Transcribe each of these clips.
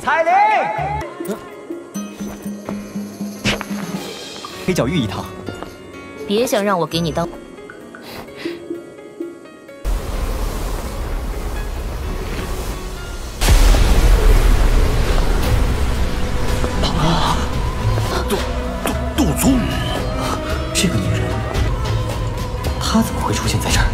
彩铃，黑角玉一套。别想让我给你当。杜宗，这个女人，她怎么会出现在这儿？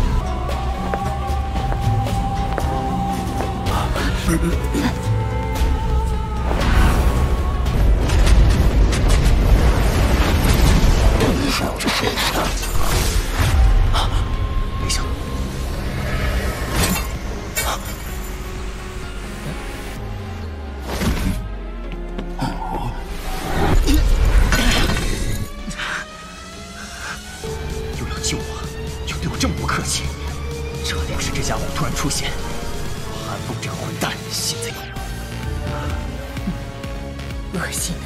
没想到，又要救我，又对我这么不客气，这要是这家伙突然出现，韩风这个混蛋现在恶心的。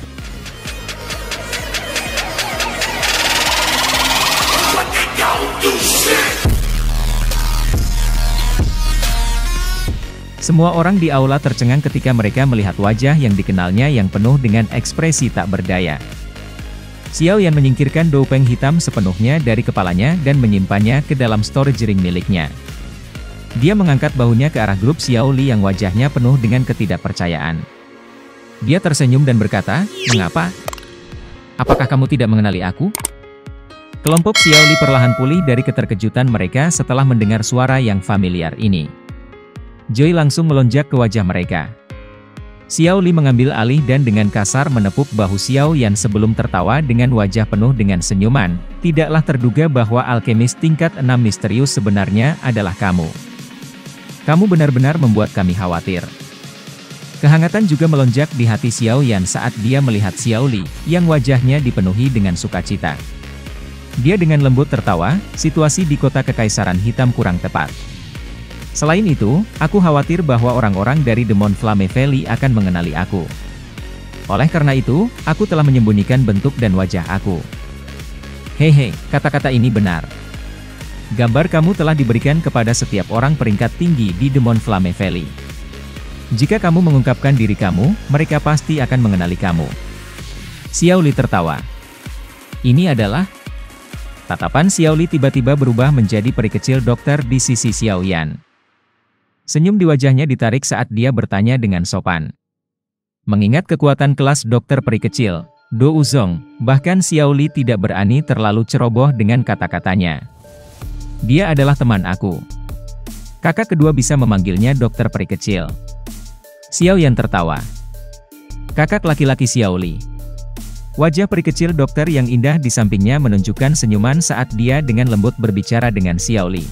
Semua orang di aula tercengang ketika mereka melihat wajah yang dikenalnya yang penuh dengan ekspresi tak berdaya. Xiao Yan menyingkirkan doupeng hitam sepenuhnya dari kepalanya dan menyimpannya ke dalam storage ring miliknya. Dia mengangkat bahunya ke arah grup Xiao Li yang wajahnya penuh dengan ketidakpercayaan. Dia tersenyum dan berkata, "Mengapa? Apakah kamu tidak mengenali aku?" Kelompok Xiao Li perlahan pulih dari keterkejutan mereka setelah mendengar suara yang familiar ini. Joy langsung melonjak ke wajah mereka. Xiao Li mengambil alih dan dengan kasar menepuk bahu Xiao Yan sebelum tertawa dengan wajah penuh dengan senyuman. Tidaklah terduga bahwa alkemis tingkat 6 misterius sebenarnya adalah kamu. Kamu benar-benar membuat kami khawatir. Kehangatan juga melonjak di hati Xiao Yan saat dia melihat Xiao Li, yang wajahnya dipenuhi dengan sukacita. Dia dengan lembut tertawa, situasi di kota Kekaisaran Hitam kurang tepat. Selain itu, aku khawatir bahwa orang-orang dari Demon Flame Valley akan mengenali aku. Oleh karena itu, aku telah menyembunyikan bentuk dan wajah aku. Hehe, kata-kata ini benar. Gambar kamu telah diberikan kepada setiap orang peringkat tinggi di Demon Flame Valley. Jika kamu mengungkapkan diri kamu, mereka pasti akan mengenali kamu. Xiao Li tertawa. Ini adalah... Tatapan Xiao Li tiba-tiba berubah menjadi peri kecil dokter di sisi Xiao Yan. Senyum di wajahnya ditarik saat dia bertanya dengan sopan. Mengingat kekuatan kelas dokter peri kecil, Do Uzong, bahkan Xiao Li tidak berani terlalu ceroboh dengan kata-katanya. Dia adalah teman aku. Kakak kedua bisa memanggilnya dokter peri kecil. Xiao Yan tertawa. Kakak laki-laki Xiao Li. Wajah peri kecil dokter yang indah di sampingnya menunjukkan senyuman saat dia dengan lembut berbicara dengan Xiao Li.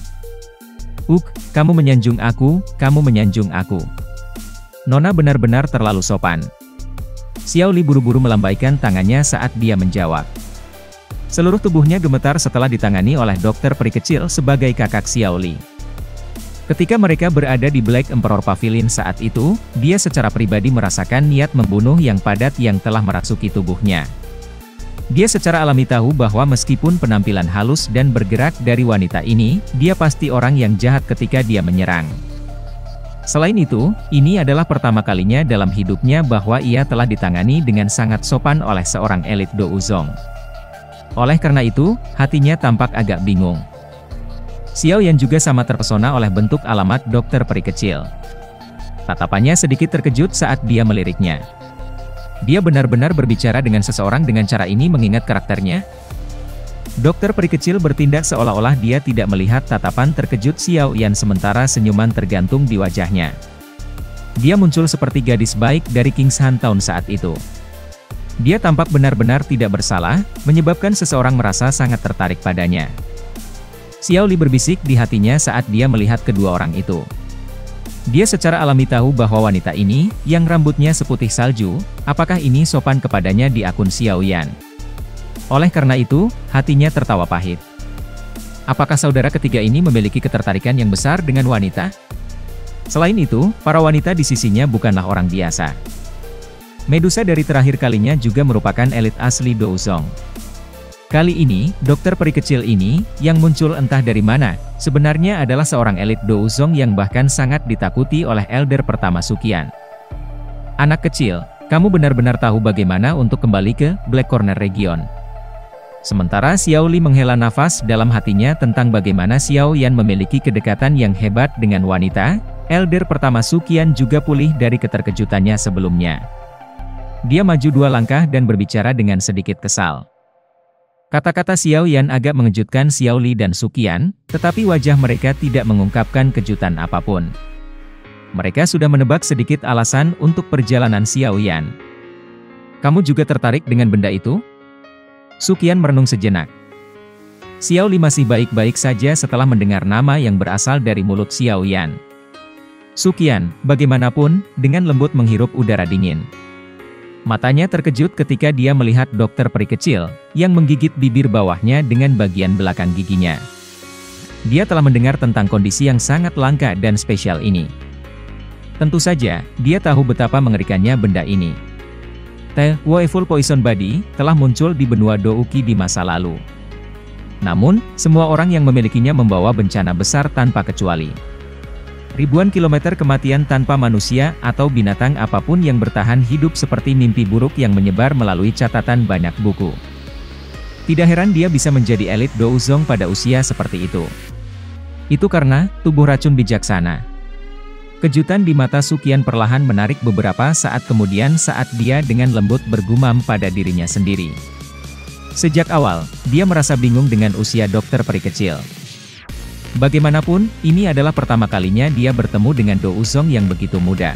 Kamu menyanjung aku, kamu menyanjung aku. Nona benar-benar terlalu sopan. Xiao Li buru-buru melambaikan tangannya saat dia menjawab. Seluruh tubuhnya gemetar setelah ditangani oleh dokter peri kecil sebagai kakak Xiao Li. Ketika mereka berada di Black Emperor Pavilion saat itu, dia secara pribadi merasakan niat membunuh yang padat yang telah merasuki tubuhnya. Dia secara alami tahu bahwa meskipun penampilan halus dan bergerak dari wanita ini, dia pasti orang yang jahat ketika dia menyerang. Selain itu, ini adalah pertama kalinya dalam hidupnya bahwa ia telah ditangani dengan sangat sopan oleh seorang elit Do Uzong. Oleh karena itu, hatinya tampak agak bingung. Xiao Yan juga sama terpesona oleh bentuk alamat dokter peri kecil. Tatapannya sedikit terkejut saat dia meliriknya. Dia benar-benar berbicara dengan seseorang dengan cara ini mengingat karakternya? Dokter peri kecil bertindak seolah-olah dia tidak melihat tatapan terkejut Xiao Yan sementara senyuman tergantung di wajahnya. Dia muncul seperti gadis baik dari Kingshan Town saat itu. Dia tampak benar-benar tidak bersalah, menyebabkan seseorang merasa sangat tertarik padanya. Xiao Li berbisik di hatinya saat dia melihat kedua orang itu. Dia secara alami tahu bahwa wanita ini, yang rambutnya seputih salju, apakah ini sopan kepadanya di akun Xiao Yan. Oleh karena itu, hatinya tertawa pahit. Apakah saudara ketiga ini memiliki ketertarikan yang besar dengan wanita? Selain itu, para wanita di sisinya bukanlah orang biasa. Medusa dari terakhir kalinya juga merupakan elit asli Do Uzong. Kali ini, dokter peri kecil ini, yang muncul entah dari mana, sebenarnya adalah seorang elit Do Uzong yang bahkan sangat ditakuti oleh Elder pertama Suqian. Anak kecil, kamu benar-benar tahu bagaimana untuk kembali ke Black Corner Region. Sementara Xiao Li menghela nafas dalam hatinya tentang bagaimana Xiao Yan memiliki kedekatan yang hebat dengan wanita, Elder pertama Su Qian juga pulih dari keterkejutannya sebelumnya. Dia maju 2 langkah dan berbicara dengan sedikit kesal. Kata-kata Xiao Yan agak mengejutkan Xiao Li dan Su Qian, tetapi wajah mereka tidak mengungkapkan kejutan apapun. Mereka sudah menebak sedikit alasan untuk perjalanan Xiao Yan. Kamu juga tertarik dengan benda itu? Su Qian merenung sejenak. Xiao Li masih baik-baik saja setelah mendengar nama yang berasal dari mulut Xiao Yan. Su Qian, bagaimanapun, dengan lembut menghirup udara dingin. Matanya terkejut ketika dia melihat dokter peri kecil, yang menggigit bibir bawahnya dengan bagian belakang giginya. Dia telah mendengar tentang kondisi yang sangat langka dan spesial ini. Tentu saja, dia tahu betapa mengerikannya benda ini. The Woeful Poison Body telah muncul di benua Douki di masa lalu. Namun, semua orang yang memilikinya membawa bencana besar tanpa kecuali. Ribuan kilometer kematian tanpa manusia atau binatang apapun yang bertahan hidup seperti mimpi buruk yang menyebar melalui catatan banyak buku. Tidak heran dia bisa menjadi elit Douzong pada usia seperti itu. Itu karena tubuh racun bijaksana. Kejutan di mata Su Qian perlahan menarik beberapa saat kemudian saat dia dengan lembut bergumam pada dirinya sendiri. Sejak awal, dia merasa bingung dengan usia dokter peri kecil. Bagaimanapun, ini adalah pertama kalinya dia bertemu dengan Douzong yang begitu muda.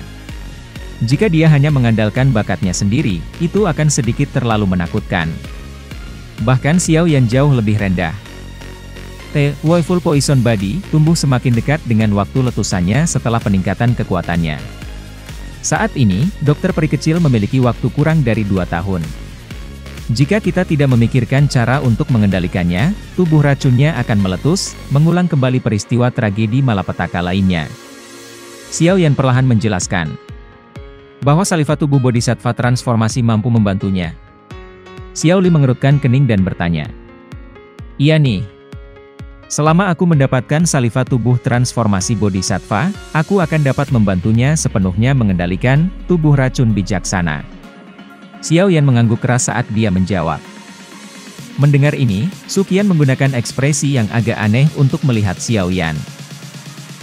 Jika dia hanya mengandalkan bakatnya sendiri, itu akan sedikit terlalu menakutkan. Bahkan Xiao Yan jauh lebih rendah. The Woeful Poison Body tumbuh semakin dekat dengan waktu letusannya setelah peningkatan kekuatannya. Saat ini, dokter peri kecil memiliki waktu kurang dari 2 tahun. Jika kita tidak memikirkan cara untuk mengendalikannya, tubuh racunnya akan meletus, mengulang kembali peristiwa tragedi malapetaka lainnya. Xiao Yan perlahan menjelaskan bahwa salifah tubuh bodhisattva transformasi mampu membantunya. Xiao Li mengerutkan kening dan bertanya, "Iya nih. Selama aku mendapatkan salifah tubuh transformasi bodhisattva, aku akan dapat membantunya sepenuhnya mengendalikan tubuh racun bijaksana." Xiao Yan mengangguk keras saat dia menjawab. Mendengar ini, Su Qian menggunakan ekspresi yang agak aneh untuk melihat Xiao Yan.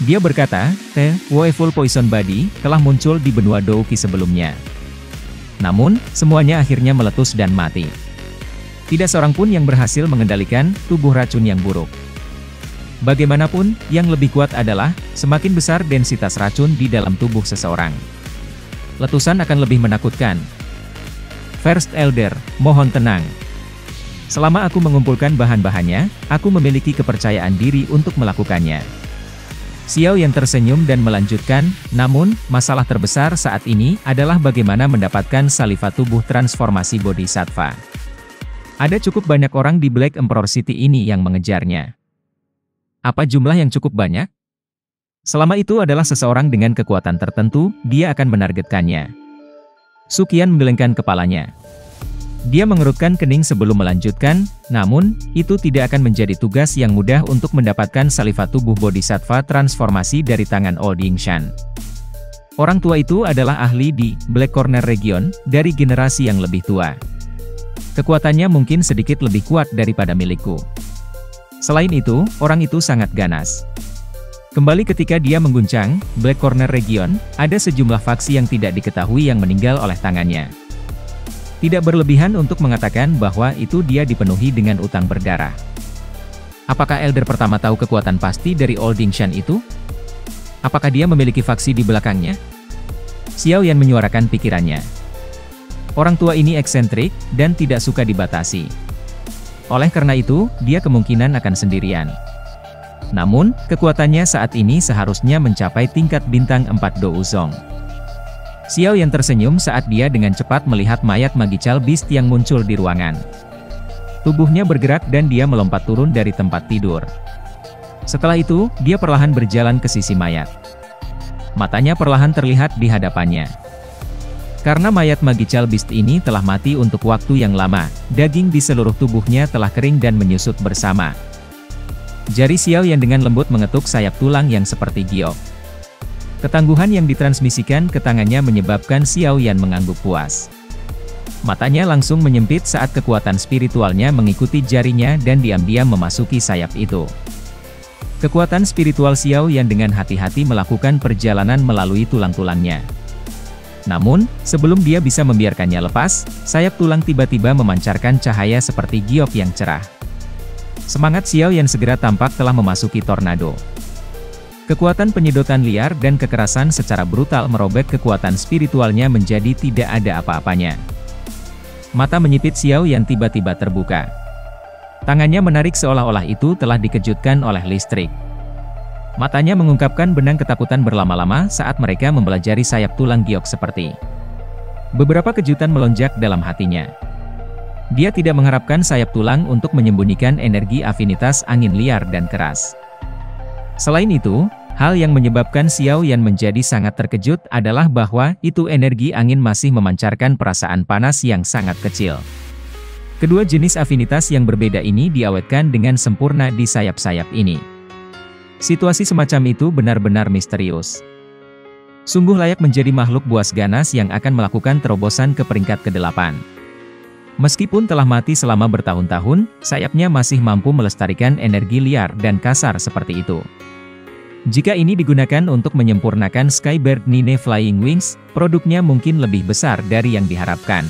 Dia berkata, The Woeful Poison Body telah muncul di benua Douki sebelumnya. Namun, semuanya akhirnya meletus dan mati. Tidak seorang pun yang berhasil mengendalikan tubuh racun yang buruk. Bagaimanapun, yang lebih kuat adalah, semakin besar densitas racun di dalam tubuh seseorang, letusan akan lebih menakutkan. First Elder, mohon tenang. Selama aku mengumpulkan bahan-bahannya, aku memiliki kepercayaan diri untuk melakukannya. Xiao Yan tersenyum dan melanjutkan, namun, masalah terbesar saat ini adalah bagaimana mendapatkan salifah tubuh transformasi bodhisattva. Ada cukup banyak orang di Black Emperor City ini yang mengejarnya. Apa jumlah yang cukup banyak? Selama itu adalah seseorang dengan kekuatan tertentu, dia akan menargetkannya. Su Qian menggelengkan kepalanya. Dia mengerutkan kening sebelum melanjutkan, namun, itu tidak akan menjadi tugas yang mudah untuk mendapatkan salifah tubuh bodhisattva transformasi dari tangan Old Yingshan. Orang tua itu adalah ahli di Black Corner Region, dari generasi yang lebih tua. Kekuatannya mungkin sedikit lebih kuat daripada milikku. Selain itu, orang itu sangat ganas. Kembali ketika dia mengguncang Black Corner Region, ada sejumlah faksi yang tidak diketahui yang meninggal oleh tangannya. Tidak berlebihan untuk mengatakan bahwa itu dia dipenuhi dengan utang berdarah. Apakah Elder pertama tahu kekuatan pasti dari Old Yingshan itu? Apakah dia memiliki faksi di belakangnya? Xiao Yan menyuarakan pikirannya. Orang tua ini eksentrik, dan tidak suka dibatasi. Oleh karena itu, dia kemungkinan akan sendirian. Namun, kekuatannya saat ini seharusnya mencapai tingkat bintang 4 Douzong. Xiao Yan tersenyum saat dia dengan cepat melihat mayat Magical Beast yang muncul di ruangan. Tubuhnya bergerak dan dia melompat turun dari tempat tidur. Setelah itu, dia perlahan berjalan ke sisi mayat. Matanya perlahan terlihat di hadapannya. Karena mayat Magical Beast ini telah mati untuk waktu yang lama, daging di seluruh tubuhnya telah kering dan menyusut bersama. Jari Xiao Yan dengan lembut mengetuk sayap tulang yang seperti giok. Ketangguhan yang ditransmisikan ke tangannya menyebabkan Xiao Yan mengangguk puas. Matanya langsung menyempit saat kekuatan spiritualnya mengikuti jarinya dan diam-diam memasuki sayap itu. Kekuatan spiritual Xiao Yan dengan hati-hati melakukan perjalanan melalui tulang-tulangnya. Namun, sebelum dia bisa membiarkannya lepas, sayap tulang tiba-tiba memancarkan cahaya seperti giok yang cerah. Semangat Xiao Yan segera tampak telah memasuki tornado. Kekuatan penyedotan liar dan kekerasan secara brutal merobek kekuatan spiritualnya menjadi tidak ada apa-apanya. Mata menyipit Xiao Yan tiba-tiba terbuka. Tangannya menarik seolah-olah itu telah dikejutkan oleh listrik. Matanya mengungkapkan benang ketakutan berlama-lama saat mereka mempelajari sayap tulang giok seperti. Beberapa kejutan melonjak dalam hatinya. Dia tidak mengharapkan sayap tulang untuk menyembunyikan energi afinitas angin liar dan keras. Selain itu, hal yang menyebabkan Xiao Yan menjadi sangat terkejut adalah bahwa itu energi angin masih memancarkan perasaan panas yang sangat kecil. Kedua jenis afinitas yang berbeda ini diawetkan dengan sempurna di sayap-sayap ini. Situasi semacam itu benar-benar misterius. Sungguh layak menjadi makhluk buas ganas yang akan melakukan terobosan ke peringkat ke-8. Meskipun telah mati selama bertahun-tahun, sayapnya masih mampu melestarikan energi liar dan kasar seperti itu. Jika ini digunakan untuk menyempurnakan Skybird Nine Flying Wings, produknya mungkin lebih besar dari yang diharapkan.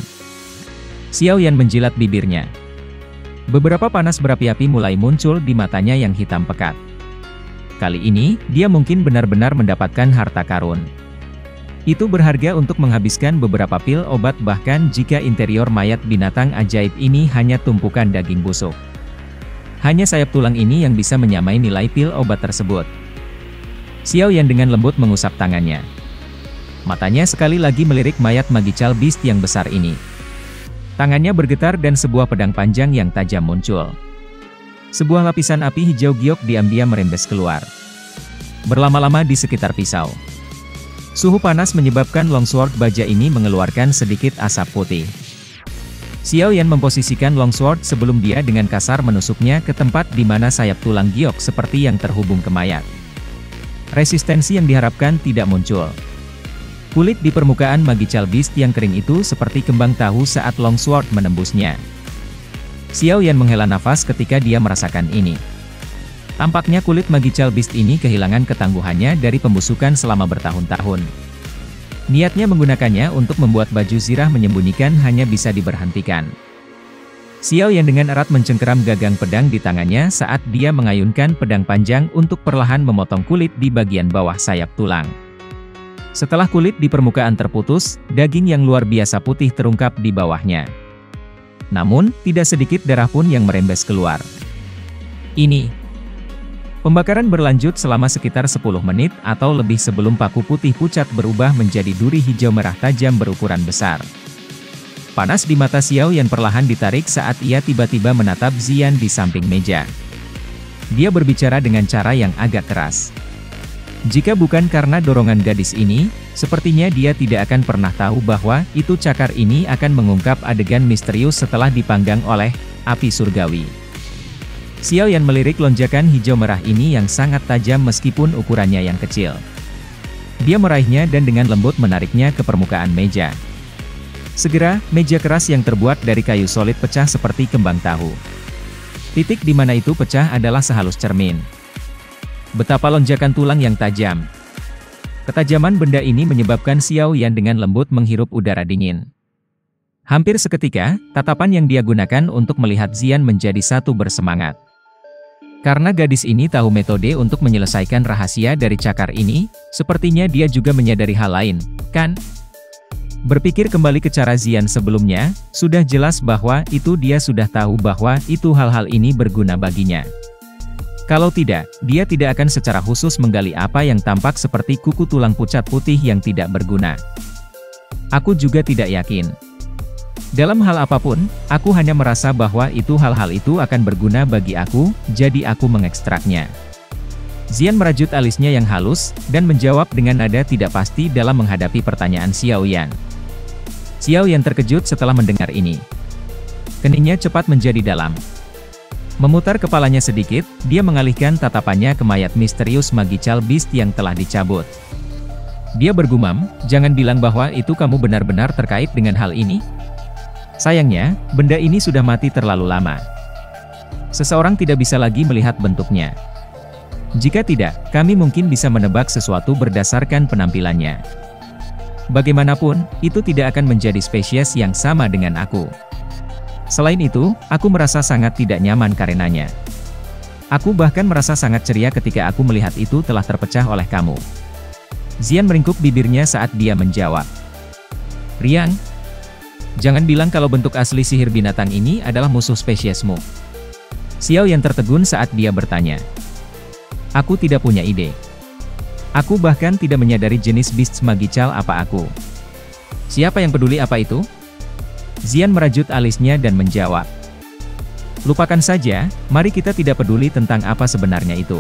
Xiao Yan menjilat bibirnya. Beberapa panas berapi-api mulai muncul di matanya yang hitam pekat. Kali ini, dia mungkin benar-benar mendapatkan harta karun. Itu berharga untuk menghabiskan beberapa pil obat bahkan jika interior mayat binatang ajaib ini hanya tumpukan daging busuk. Hanya sayap tulang ini yang bisa menyamai nilai pil obat tersebut. Xiao Yan dengan lembut mengusap tangannya. Matanya sekali lagi melirik mayat Magical Beast yang besar ini. Tangannya bergetar dan sebuah pedang panjang yang tajam muncul. Sebuah lapisan api hijau giok diam-diam merembes keluar. Berlama-lama di sekitar pisau. Suhu panas menyebabkan longsword baja ini mengeluarkan sedikit asap putih. Xiao Yan memposisikan longsword sebelum dia dengan kasar menusuknya ke tempat di mana sayap tulang giok seperti yang terhubung ke mayat. Resistensi yang diharapkan tidak muncul. Kulit di permukaan Magical Beast yang kering itu seperti kembang tahu saat longsword menembusnya. Xiao Yan menghela nafas ketika dia merasakan ini. Tampaknya kulit Magical Beast ini kehilangan ketangguhannya dari pembusukan selama bertahun-tahun. Niatnya menggunakannya untuk membuat baju zirah menyembunyikan hanya bisa diberhentikan. Xiao Yan dengan erat mencengkeram gagang pedang di tangannya saat dia mengayunkan pedang panjang untuk perlahan memotong kulit di bagian bawah sayap tulang. Setelah kulit di permukaan terputus, daging yang luar biasa putih terungkap di bawahnya. Namun, tidak sedikit darah pun yang merembes keluar. Ini. Pembakaran berlanjut selama sekitar 10 menit atau lebih sebelum paku putih pucat berubah menjadi duri hijau merah tajam berukuran besar. Panas di mata Xiao Yan perlahan ditarik saat ia tiba-tiba menatap Zian di samping meja. Dia berbicara dengan cara yang agak keras. Jika bukan karena dorongan gadis ini, sepertinya dia tidak akan pernah tahu bahwa itu cakar ini akan mengungkap adegan misterius setelah dipanggang oleh api surgawi. Xiao Yan melirik lonjakan hijau merah ini yang sangat tajam meskipun ukurannya yang kecil. Dia meraihnya dan dengan lembut menariknya ke permukaan meja. Segera, meja keras yang terbuat dari kayu solid pecah seperti kembang tahu. Titik di mana itu pecah adalah sehalus cermin. Betapa lonjakan tulang yang tajam. Ketajaman benda ini menyebabkan Xiao Yan dengan lembut menghirup udara dingin. Hampir seketika, tatapan yang dia gunakan untuk melihat Zian menjadi satu bersemangat. Karena gadis ini tahu metode untuk menyelesaikan rahasia dari cakar ini, sepertinya dia juga menyadari hal lain, kan? Berpikir kembali ke cara Zian sebelumnya, sudah jelas bahwa itu dia sudah tahu bahwa itu hal-hal ini berguna baginya. Kalau tidak, dia tidak akan secara khusus menggali apa yang tampak seperti kuku tulang pucat putih yang tidak berguna. Aku juga tidak yakin. Dalam hal apapun, aku hanya merasa bahwa hal-hal itu akan berguna bagi aku, jadi aku mengekstraknya. Zian merajut alisnya yang halus, dan menjawab dengan nada tidak pasti dalam menghadapi pertanyaan Xiao Yan. Xiao Yan terkejut setelah mendengar ini. Keningnya cepat menjadi dalam. Memutar kepalanya sedikit, dia mengalihkan tatapannya ke mayat misterius Magical Beast yang telah dicabut. Dia bergumam, jangan bilang bahwa itu kamu benar-benar terkait dengan hal ini. Sayangnya, benda ini sudah mati terlalu lama. Seseorang tidak bisa lagi melihat bentuknya. Jika tidak, kami mungkin bisa menebak sesuatu berdasarkan penampilannya. Bagaimanapun, itu tidak akan menjadi spesies yang sama dengan aku. Selain itu, aku merasa sangat tidak nyaman karenanya. Aku bahkan merasa sangat ceria ketika aku melihat itu telah terpecah oleh kamu. Xian meringkuk bibirnya saat dia menjawab. Riang, jangan bilang kalau bentuk asli sihir binatang ini adalah musuh spesiesmu. Xiao Yan tertegun saat dia bertanya. Aku tidak punya ide. Aku bahkan tidak menyadari jenis beasts magical apa aku. Siapa yang peduli apa itu? Xian merajut alisnya dan menjawab. Lupakan saja, mari kita tidak peduli tentang apa sebenarnya itu.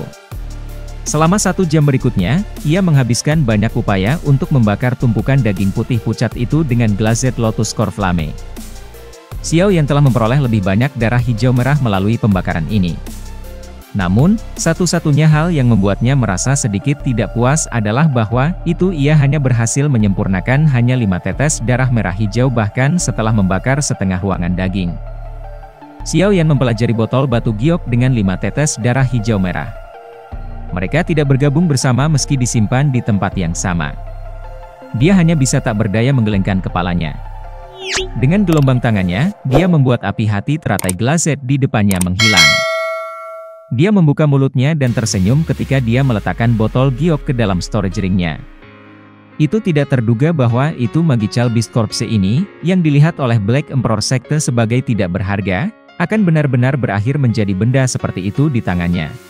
Selama 1 jam berikutnya, ia menghabiskan banyak upaya untuk membakar tumpukan daging putih pucat itu dengan glazed lotus core flame. Xiao Yan telah memperoleh lebih banyak darah hijau merah melalui pembakaran ini. Namun, satu-satunya hal yang membuatnya merasa sedikit tidak puas adalah bahwa ia hanya berhasil menyempurnakan hanya 5 tetes darah merah hijau bahkan setelah membakar setengah ruangan daging. Xiao Yan mempelajari botol batu giok dengan 5 tetes darah hijau merah. Mereka tidak bergabung bersama meski disimpan di tempat yang sama. Dia hanya bisa tak berdaya menggelengkan kepalanya. Dengan gelombang tangannya, dia membuat api hati teratai glazed di depannya menghilang. Dia membuka mulutnya dan tersenyum ketika dia meletakkan botol giok ke dalam storage ring-nya. Itu tidak terduga bahwa itu Magical Beast Corpse ini, yang dilihat oleh Black Emperor Sekte sebagai tidak berharga, akan benar-benar berakhir menjadi benda seperti itu di tangannya.